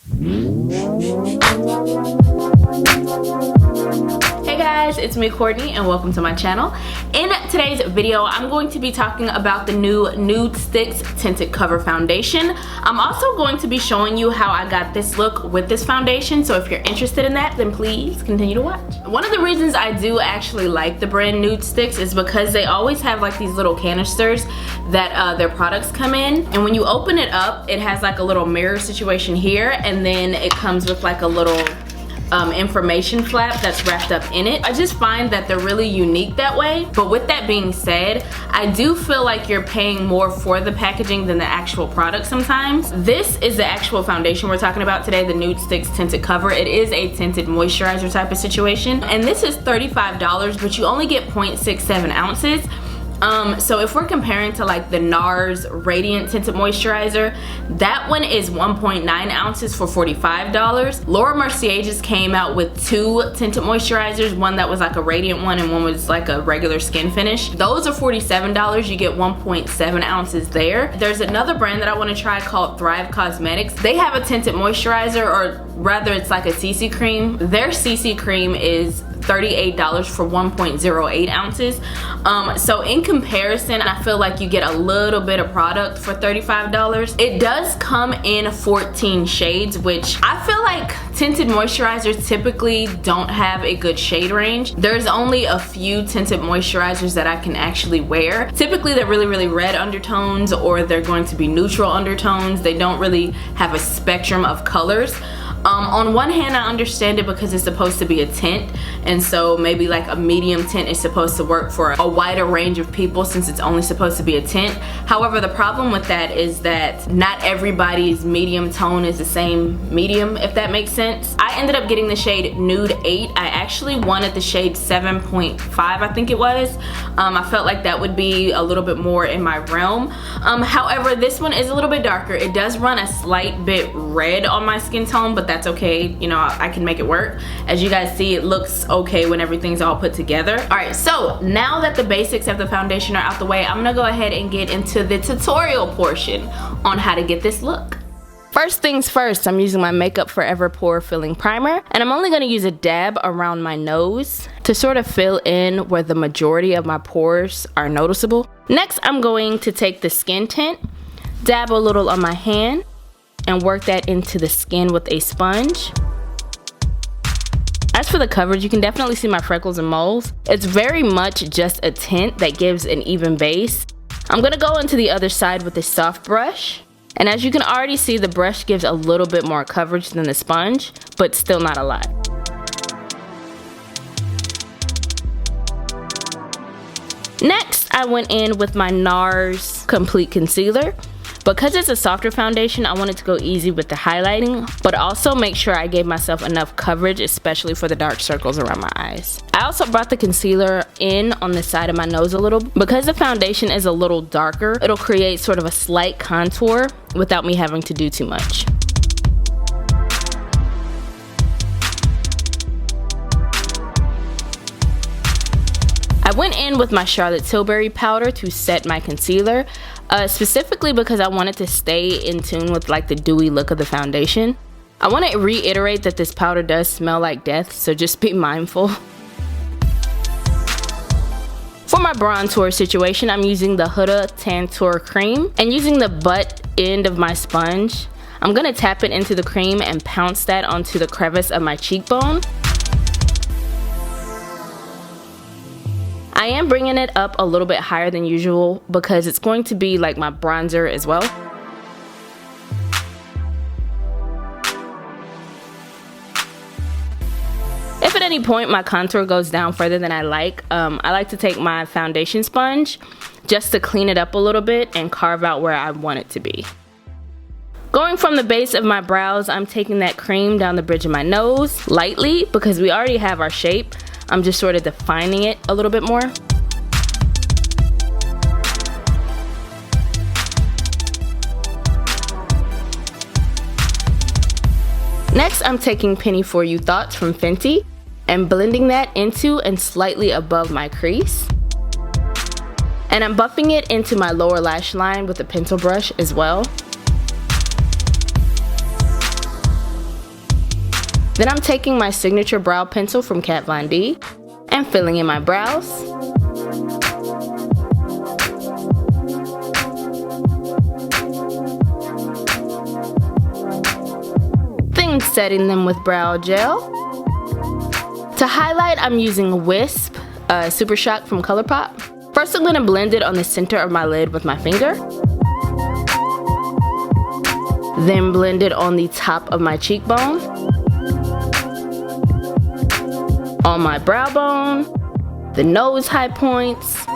Hey guys, it's me Courtney and welcome to my channel. In today's video, I'm going to be talking about the new NudeStix Tinted Cover Foundation. I'm also going to be showing you how I got this look with this foundation, so if you're interested in that, then please continue to watch. One of the reasons I do actually like the brand NudeStix is because they always have like these little canisters that their products come in, and when you open it up, it has like a little mirror situation here, and then it comes with like a little information flap that's wrapped up in it. I just find that they're really unique that way. But with that being said, I do feel like you're paying more for the packaging than the actual product sometimes. This is the actual foundation we're talking about today, the NudeStix Tinted Cover. It is a tinted moisturizer type of situation, and this is $35, but you only get 0.67 ounces. So if we're comparing to like the Nars Radiant Tinted Moisturizer, that one is 1.9 ounces for $45. Laura Mercier just came out with two tinted moisturizers, one that was like a radiant one and one was like a regular skin finish. Those are $47. You get 1.7 ounces there. There's another brand that I want to try called Thrive Cosmetics. They have a tinted moisturizer, or rather it's like a CC cream. Their CC cream is $38 for 1.08 ounces. So in comparison, I feel like you get a little bit of product for $35. It does come in 14 shades, which I feel like tinted moisturizers typically don't have a good shade range. There's only a few tinted moisturizers that I can actually wear. Typically they're really red undertones, or they're going to be neutral undertones. They don't really have a spectrum of colors. On one hand, I understand it because it's supposed to be a tint, and so maybe like a medium tint is supposed to work for a wider range of people since it's only supposed to be a tint. However, the problem with that is that not everybody's medium tone is the same medium, if that makes sense. I ended up getting the shade Nude 8. I actually wanted the shade 7.5, I think it was. I felt like that would be a little bit more in my realm. However, this one is a little bit darker. It does run a slight bit red on my skin tone, but that's okay, you know, I can make it work. As you guys see, it looks okay when everything's all put together. Alright, so now that the basics of the foundation are out the way, I'm gonna go ahead and get into the tutorial portion on how to get this look. First things first, I'm using my Makeup Forever Pore Filling Primer, and I'm only going to use a dab around my nose to sort of fill in where the majority of my pores are noticeable. Next, I'm going to take the skin tint, dab a little on my hand, and work that into the skin with a sponge. As for the coverage, you can definitely see my freckles and moles. It's very much just a tint that gives an even base. I'm going to go into the other side with a soft brush. And as you can already see, the brush gives a little bit more coverage than the sponge, but still not a lot. Next, I went in with my Nars Complete Concealer. Because it's a softer foundation, I wanted to go easy with the highlighting, but also make sure I gave myself enough coverage, especially for the dark circles around my eyes. I also brought the concealer in on the side of my nose a little. Because the foundation is a little darker, it'll create sort of a slight contour without me having to do too much. I went in with my Charlotte Tilbury powder to set my concealer, specifically because I wanted to stay in tune with like the dewy look of the foundation. I want to reiterate that this powder does smell like death, so just be mindful. For my bronzer situation, I'm using the Huda Tantour cream, and using the butt end of my sponge, I'm going to tap it into the cream and pounce that onto the crevice of my cheekbone. I am bringing it up a little bit higher than usual because it's going to be like my bronzer as well. If at any point my contour goes down further than I like to take my foundation sponge just to clean it up a little bit and carve out where I want it to be. Going from the base of my brows, I'm taking that cream down the bridge of my nose lightly because we already have our shape. I'm just sort of defining it a little bit more. Next, I'm taking Penny For You Thoughts from Fenty and blending that into and slightly above my crease. And I'm buffing it into my lower lash line with a pencil brush as well. Then I'm taking my signature brow pencil from Kat Von D and filling in my brows. Then setting them with brow gel. To highlight, I'm using Wisp Super Shock from ColourPop. First, I'm going to blend it on the center of my lid with my finger. Then blend it on the top of my cheekbone, on my brow bone, the nose high points,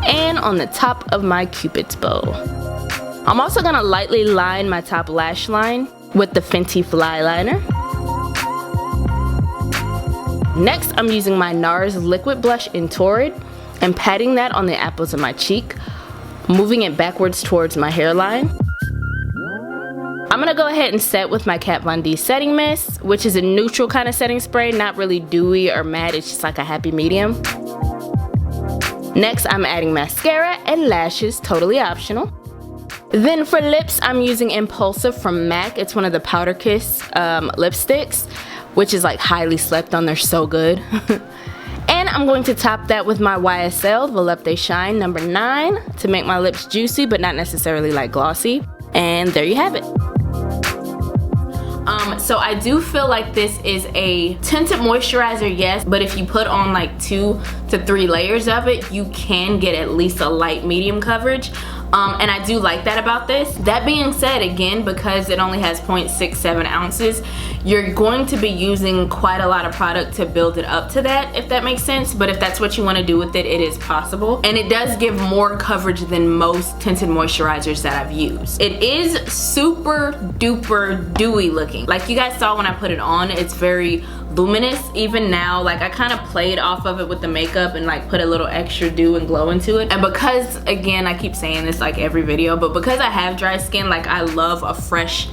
and on the top of my Cupid's bow. I'm also going to lightly line my top lash line with the Fenty Fly Liner. Next, I'm using my Nars Liquid Blush in Torrid and patting that on the apples of my cheek, moving it backwards towards my hairline. I'm gonna go ahead and set with my Kat Von D setting mist, which is a neutral kind of setting spray, not really dewy or matte, it's just like a happy medium. Next, I'm adding mascara and lashes, totally optional. Then for lips, I'm using Impulsive from MAC. It's one of the Powder Kiss lipsticks, which is like highly slept on, they're so good. And I'm going to top that with my YSL Volupte Shine number 9 to make my lips juicy but not necessarily like glossy. And there you have it. So I do feel like this is a tinted moisturizer, yes, but if you put on like 2 to 3 layers of it, you can get at least a light medium coverage. And I do like that about this. That being said, again, because it only has 0.67 ounces, you're going to be using quite a lot of product to build it up to that, if that makes sense. But if that's what you want to do with it, it is possible. And it does give more coverage than most tinted moisturizers that I've used. It is super duper dewy looking. Like you guys saw when I put it on, it's very luminous. Even now, like I kind of played off of it with the makeup and like put a little extra dew and glow into it. And because, again, I keep saying this like every video, but because I have dry skin, like I love a fresh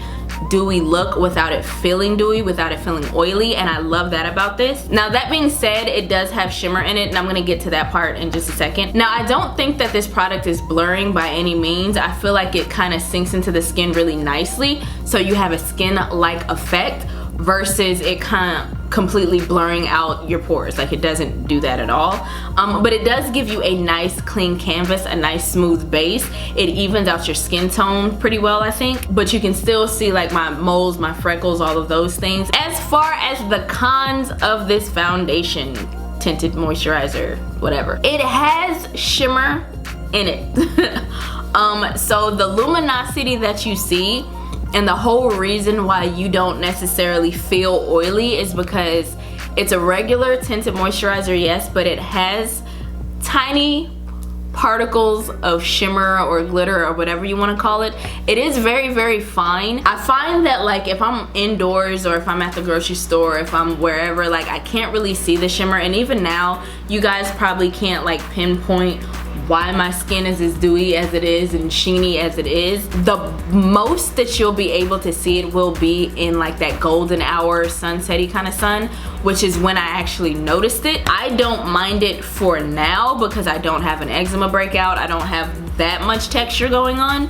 dewy look without it feeling dewy, without it feeling oily, and I love that about this. Now that being said, it does have shimmer in it, and I'm gonna get to that part in just a second. Now I don't think that this product is blurring by any means. I feel like it kind of sinks into the skin really nicely, so you have a skin-like effect versus it kind of completely blurring out your pores. Like it doesn't do that at all. But it does give you a nice clean canvas, a nice smooth base. It evens out your skin tone pretty well, I think. But you can still see like my moles, my freckles, all of those things. As far as the cons of this foundation, tinted moisturizer, whatever, it has shimmer in it. So the luminosity that you see, and the whole reason why you don't necessarily feel oily, is because it's a regular tinted moisturizer, yes, but it has tiny particles of shimmer or glitter or whatever you want to call it. It is very, very fine. I find that like if I'm indoors or if I'm at the grocery store, if I'm wherever, like I can't really see the shimmer. And even now, you guys probably can't like pinpoint why my skin is as dewy as it is and sheeny as it is. The most that you'll be able to see it will be in like that golden hour sunsetty kind of sun, which is when I actually noticed it. I don't mind it for now because I don't have an eczema breakout. I don't have that much texture going on.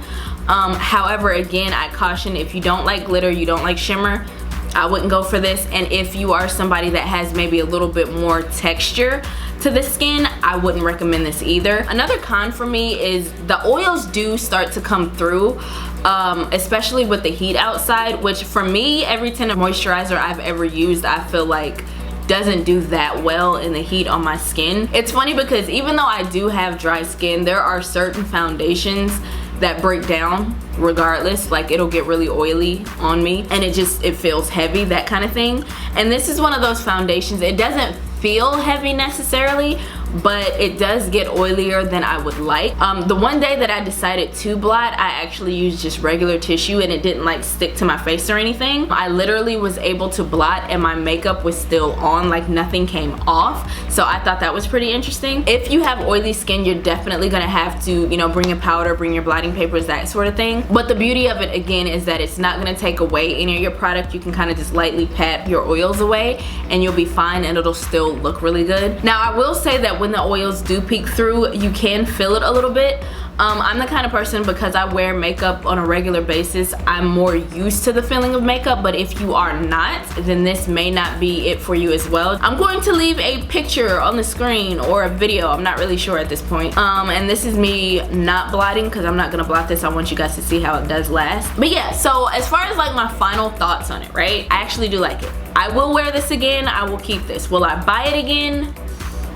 However, again, I caution, if you don't like glitter, you don't like shimmer, I wouldn't go for this. And if you are somebody that has maybe a little bit more texture to the skin, I wouldn't recommend this either. Another con for me is the oils do start to come through, especially with the heat outside, which for me, every tinted moisturizer I've ever used, I feel like doesn't do that well in the heat on my skin. It's funny because even though I do have dry skin, there are certain foundations that break down regardless. Like it'll get really oily on me and it feels heavy, that kind of thing. And this is one of those foundations, it doesn't feel heavy necessarily, but it does get oilier than I would like. The one day that I decided to blot, I actually used just regular tissue and it didn't like stick to my face or anything. I literally was able to blot and my makeup was still on, like nothing came off. So I thought that was pretty interesting. If you have oily skin, you're definitely gonna have to, you know, bring your powder, bring your blotting papers, that sort of thing. But the beauty of it again is that it's not gonna take away any of your product. You can kind of just lightly pat your oils away and you'll be fine and it'll still look really good. Now I will say that that when the oils do peek through, you can feel it a little bit. I'm the kind of person, because I wear makeup on a regular basis, I'm more used to the feeling of makeup, but if you are not, then this may not be it for you as well. I'm going to leave a picture on the screen or a video, I'm not really sure at this point. And this is me not blotting, because I'm not gonna blot this. I want you guys to see how it does last. But yeah, so as far as like my final thoughts on it, right? I actually do like it. I will wear this again, I will keep this. Will I buy it again?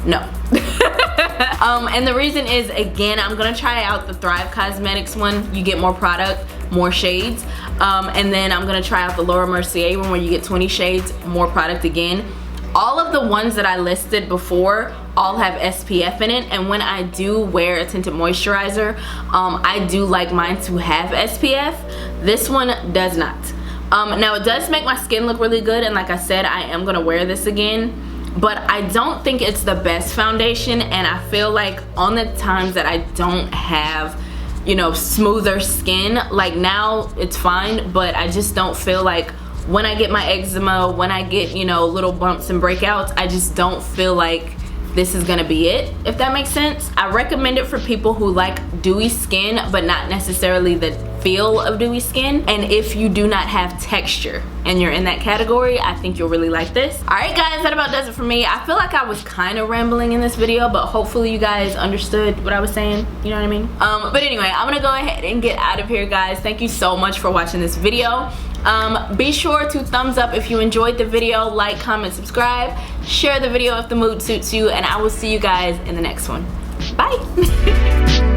No. And the reason is, again, I'm gonna try out the Thrive Cosmetics one. You get more product, more shades. And then I'm gonna try out the Laura Mercier one where you get 20 shades, more product again. All of the ones that I listed before all have SPF in it, and when I do wear a tinted moisturizer, I do like mine to have SPF. This one does not. Now it does make my skin look really good, and like I said, I am gonna wear this again. But I don't think it's the best foundation, and I feel like on the times that I don't have, you know, smoother skin, like now it's fine, but I just don't feel like when I get my eczema, when I get, you know, little bumps and breakouts, I just don't feel like this is gonna be it, if that makes sense. I recommend it for people who like dewy skin, but not necessarily the feel of dewy skin. And if you do not have texture and you're in that category, I think you'll really like this. All right guys, that about does it for me. I feel like I was kind of rambling in this video, but hopefully you guys understood what I was saying, you know what I mean? But anyway, I'm gonna go ahead and get out of here, guys. Thank you so much for watching this video. Be sure to thumbs up if you enjoyed the video, like, comment, subscribe, share the video if the mood suits you, and I will see you guys in the next one. Bye.